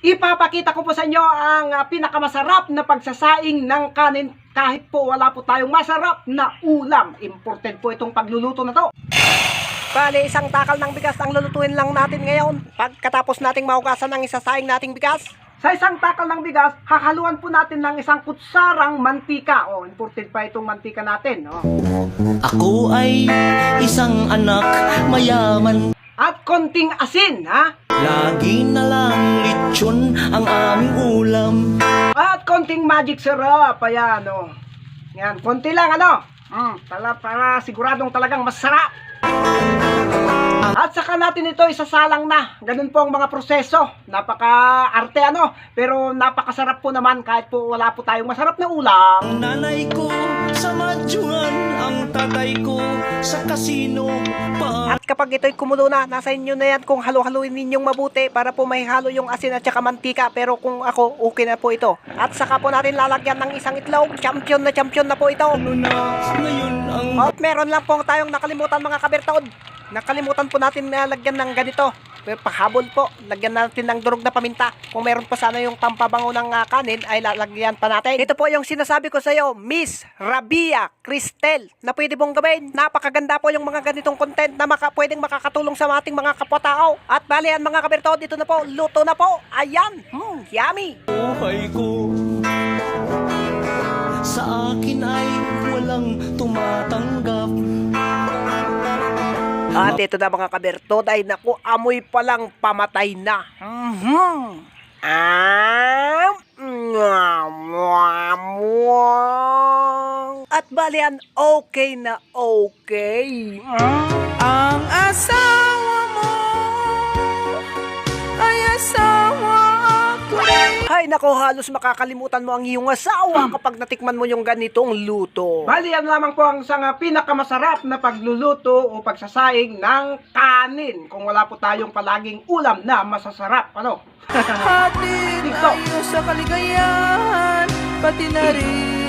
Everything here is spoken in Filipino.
Ipapakita ko po sa inyo ang pinakamasarap na pagsasaing ng kanin kahit po wala po tayong masarap na ulam. Important po itong pagluluto na to. Bale, isang takal ng bigas ang lulutuin lang natin ngayon. Pagkatapos nating mahugasan ng isasaing nating bigas, sa isang takal ng bigas, hahaluan po natin ng isang kutsarang mantika. Imported pa itong mantika natin. Ako ay isang anak mayaman. At konting asin, ha? Lagi na lang lechon ang aming ulam. At konting magic syrup. Ayan, Yan, konti lang, para siguradong talagang masarap. At saka natin ito isasalang na. Ganun po ang mga proseso. Napaka-arte, pero napakasarap po naman kahit po wala po tayong masarap na ulam. Ang nanay ko sa madyuan, ang tatay ko sa kasino pa. At kapag ito'y kumulo na, nasa inyo na yan kung halo-haluin ninyong mabuti para po may halo yung asin at saka mantika. Pero kung ako, okay na po ito. At saka po natin lalagyan ng isang itlog. Champion na po ito. Ano na ngayon ang At meron lang po tayong nakalimutan mga kabertaod. Nakalimutan po natin na lagyan ng ganito. Pahabol po, lagyan natin ng durog na paminta. Kung meron pa sana yung pampabango ng kanin, ay lalagyan pa natin. Ito po yung sinasabi ko sa iyo, Miss Rabia Cristel, na pwede mong gawin. Napakaganda po yung mga ganitong content na pwedeng makakatulong sa ating mga kapwa-tao. At bali yan mga kabertaod, ito na po, luto na po. Ayan, yummy. buhay ko. Sa akin ay walang tumatanggap. At ito na mga kabertod, ay naku, amoy palang pamatay na. At balian, okay na okay. Ang asawa mo ay asawa ko. Hay nako, halos makakalimutan mo ang iyong asawa kapag natikman mo yung ganitong luto. Bali, yan lamang po ang isang pinakamasarap na pagluluto o pagsasaing ng kanin. Kung wala po tayong palaging ulam na masasarap, Hatid Dito. tayo sa kaligayahan, pati na rin